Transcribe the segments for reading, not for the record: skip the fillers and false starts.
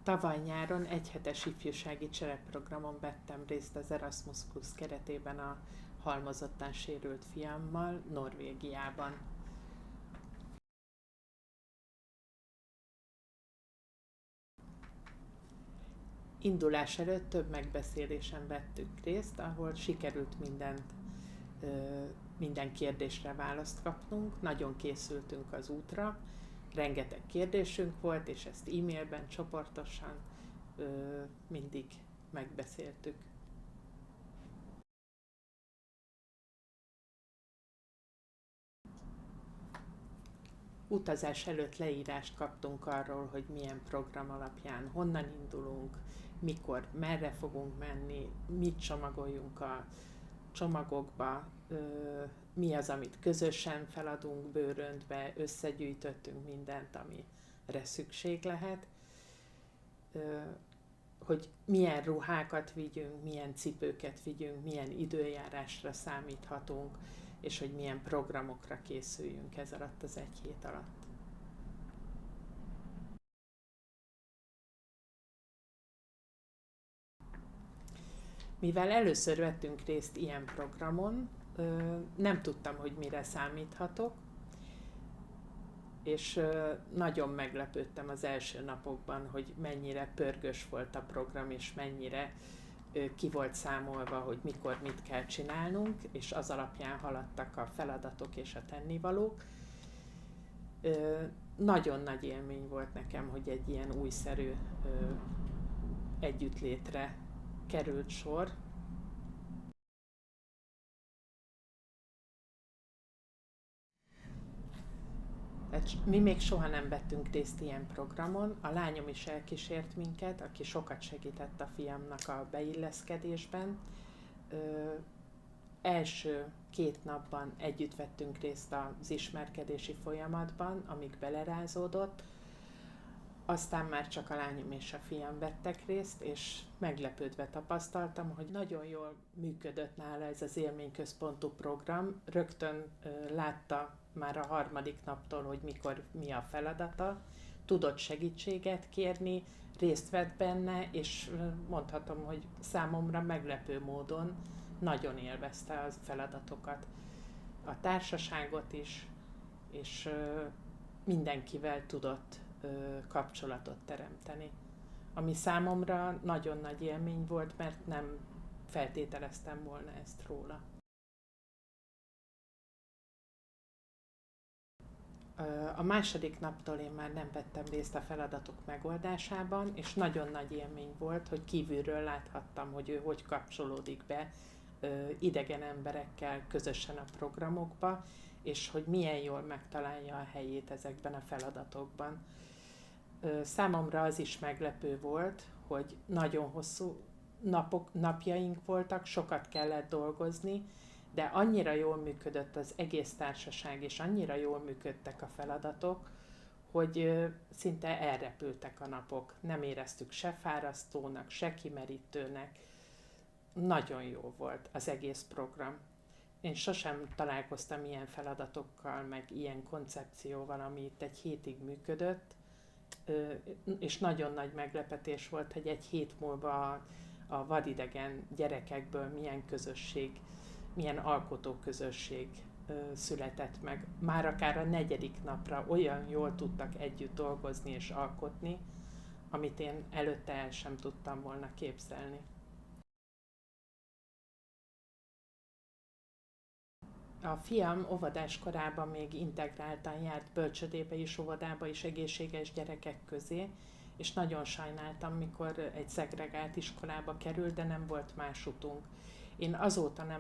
Tavaly nyáron egyhetes ifjúsági csereprogramon vettem részt az Erasmus Plus keretében a halmozottan sérült fiammal Norvégiában. Indulás előtt több megbeszélésen vettünk részt, ahol sikerült minden kérdésre választ kapnunk, nagyon készültünk az útra, rengeteg kérdésünk volt, és ezt e-mailben csoportosan mindig megbeszéltük. Utazás előtt leírást kaptunk arról, hogy milyen program alapján, honnan indulunk, mikor, merre fogunk menni, mit csomagoljunk a csomagokba, mi az, amit közösen feladunk bőröntbe, összegyűjtöttünk mindent, amire szükség lehet, hogy milyen ruhákat vigyünk, milyen cipőket vigyünk, milyen időjárásra számíthatunk, és hogy milyen programokra készüljünk ez alatt az egy hét alatt. Mivel először vettünk részt ilyen programon, nem tudtam, hogy mire számíthatok, és nagyon meglepődtem az első napokban, hogy mennyire pörgős volt a program, és mennyire ki volt számolva, hogy mikor mit kell csinálnunk, és az alapján haladtak a feladatok és a tennivalók. Nagyon nagy élmény volt nekem, hogy egy ilyen újszerű együttlétre került sor. Mi még soha nem vettünk részt ilyen programon. A lányom is elkísért minket, aki sokat segített a fiamnak a beilleszkedésben. Első 2 napban együtt vettünk részt az ismerkedési folyamatban, amíg belerázódott. Aztán már csak a lányom és a fiam vettek részt, és meglepődve tapasztaltam, hogy nagyon jól működött nála ez az élményközpontú program. Rögtön látta már a 3. naptól, hogy mikor mi a feladata, tudott segítséget kérni, részt vett benne, és mondhatom, hogy számomra meglepő módon nagyon élvezte a feladatokat, a társaságot is, és mindenkivel tudott kapcsolatot teremteni. Ami számomra nagyon nagy élmény volt, mert nem feltételeztem volna ezt róla. A 2. naptól én már nem vettem részt a feladatok megoldásában, és nagyon nagy élmény volt, hogy kívülről láthattam, hogy ő hogy kapcsolódik be idegen emberekkel közösen a programokba, és hogy milyen jól megtalálja a helyét ezekben a feladatokban. Számomra az is meglepő volt, hogy nagyon hosszú napjaink voltak, sokat kellett dolgozni, de annyira jól működött az egész társaság, és annyira jól működtek a feladatok, hogy szinte elrepültek a napok. Nem éreztük se fárasztónak, se kimerítőnek. Nagyon jó volt az egész program. Én sosem találkoztam ilyen feladatokkal, meg ilyen koncepcióval, ami itt egy hétig működött, és nagyon nagy meglepetés volt, hogy egy hét múlva a vadidegen gyerekekből milyen közösség, milyen alkotóközösség született meg. Már akár a 4. napra olyan jól tudtak együtt dolgozni és alkotni, amit én előtte el sem tudtam volna képzelni. A fiam óvodás korában még integráltan járt bölcsödébe is, óvodába is, egészséges gyerekek közé, és nagyon sajnáltam, mikor egy szegregált iskolába került, de nem volt más utunk. Én azóta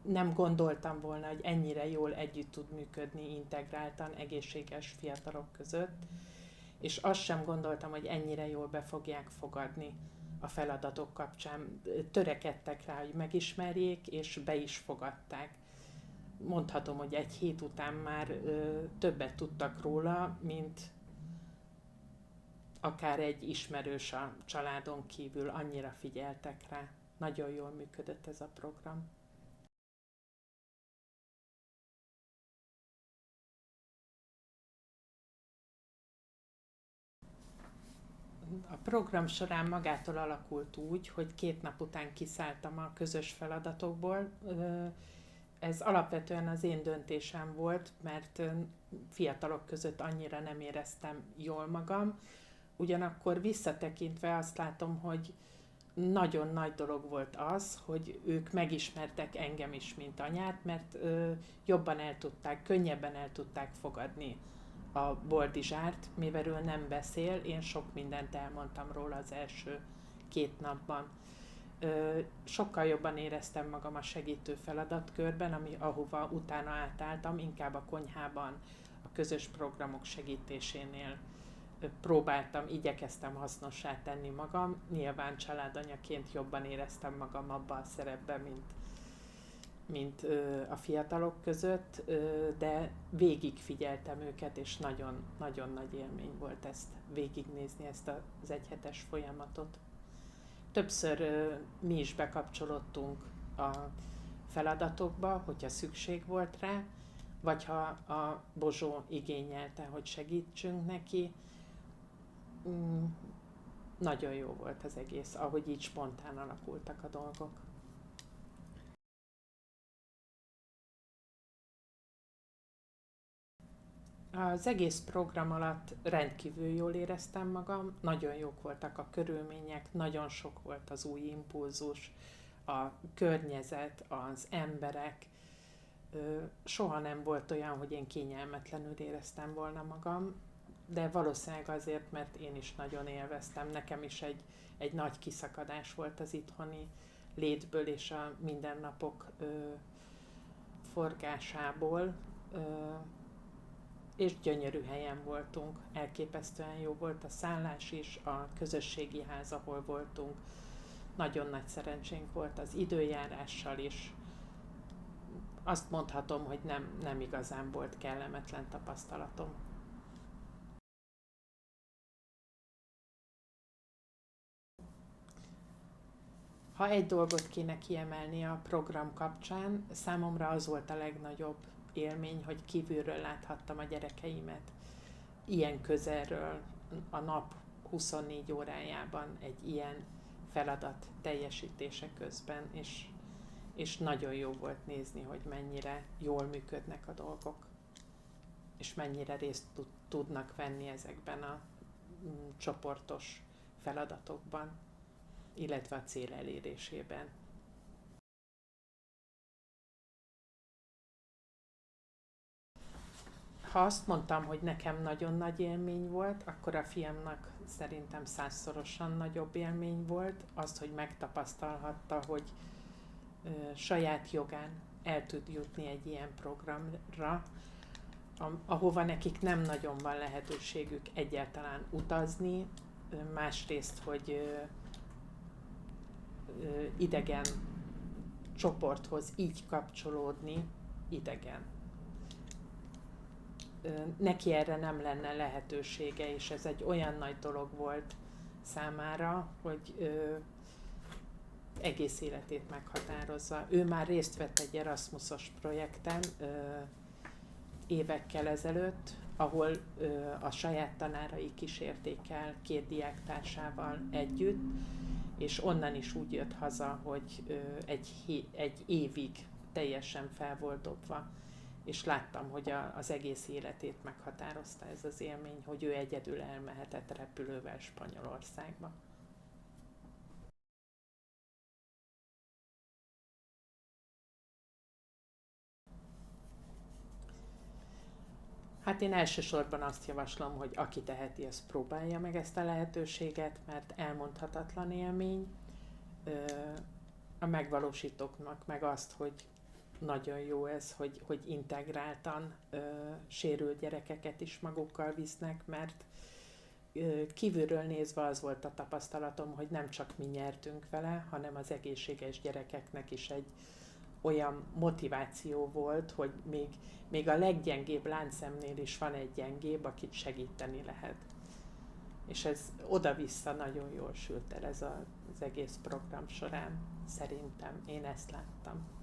nem gondoltam volna, hogy ennyire jól együtt tud működni integráltan egészséges fiatalok között, és azt sem gondoltam, hogy ennyire jól be fogják fogadni a feladatok kapcsán. Törekedtek rá, hogy megismerjék, és be is fogadták. Mondhatom, hogy egy hét után már többet tudtak róla, mint akár egy ismerős a családon kívül, annyira figyeltek rá. Nagyon jól működött ez a program. A program során magától alakult úgy, hogy 2 nap után kiszálltam a közös feladatokból. Ez alapvetően az én döntésem volt, mert fiatalok között annyira nem éreztem jól magam. Ugyanakkor visszatekintve azt látom, hogy nagyon nagy dolog volt az, hogy ők megismertek engem is, mint anyát, mert jobban könnyebben el tudták fogadni a Boldizsárt, mivel ő nem beszél, én sok mindent elmondtam róla az első 2 napban. Sokkal jobban éreztem magam a segítő feladatkörben, ahova utána átálltam, inkább a konyhában, a közös programok segítésénél igyekeztem hasznossá tenni magam. Nyilván családanyaként jobban éreztem magam abban a szerepben, mint a fiatalok között, de végigfigyeltem őket, és nagyon nagy élmény volt végignézni ezt az egyhetes folyamatot. Többször mi is bekapcsolódtunk a feladatokba, hogyha szükség volt rá, vagy ha a Bozsó igényelte, hogy segítsünk neki. Nagyon jó volt az egész, ahogy így spontán alakultak a dolgok. Az egész program alatt rendkívül jól éreztem magam, nagyon jók voltak a körülmények, nagyon sok volt az új impulzus, a környezet, az emberek. Soha nem volt olyan, hogy én kényelmetlenül éreztem volna magam, de valószínűleg azért, mert én is nagyon élveztem. Nekem is egy nagy kiszakadás volt az itthoni létből és a mindennapok forgásából, és gyönyörű helyen voltunk. Elképesztően jó volt a szállás is, a közösségi ház, ahol voltunk. Nagyon nagy szerencsénk volt az időjárással is. Azt mondhatom, hogy nem igazán volt kellemetlen tapasztalatom. Ha egy dolgot kéne kiemelni a program kapcsán, számomra az volt a legnagyobb élmény, hogy kívülről láthattam a gyerekeimet ilyen közelről, a nap 24 órájában egy ilyen feladat teljesítése közben, és nagyon jó volt nézni, hogy mennyire jól működnek a dolgok, és mennyire részt tudnak venni ezekben a csoportos feladatokban, illetve a cél elérésében. Ha azt mondtam, hogy nekem nagyon nagy élmény volt, akkor a fiamnak szerintem 100-szorosan nagyobb élmény volt. Azt, hogy megtapasztalhatta, hogy saját jogán el tud jutni egy ilyen programra, ahova nekik nem nagyon van lehetőségük egyáltalán utazni, másrészt, hogy idegen csoporthoz így kapcsolódni, idegen. Neki erre nem lenne lehetősége, és ez egy olyan nagy dolog volt számára, hogy egész életét meghatározza. Ő már részt vett egy Erasmusos projekten évekkel ezelőtt, ahol a saját tanárai kísérték el 2 diáktársával együtt, és onnan is úgy jött haza, hogy egy évig teljesen fel volt dobva, és láttam, hogy az egész életét meghatározta ez az élmény, hogy ő egyedül elmehetett repülővel Spanyolországba. Hát én elsősorban azt javaslom, hogy aki teheti, az próbálja meg ezt a lehetőséget, mert elmondhatatlan élmény. A megvalósítóknak meg azt, hogy nagyon jó ez, hogy integráltan sérült gyerekeket is magukkal visznek, mert kívülről nézve az volt a tapasztalatom, hogy nem csak mi nyertünk vele, hanem az egészséges gyerekeknek is egy olyan motiváció volt, hogy még a leggyengébb láncszemnél is van egy gyengébb, akit segíteni lehet. És ez oda-vissza nagyon jól sült el ez az egész program során, szerintem. Én ezt láttam.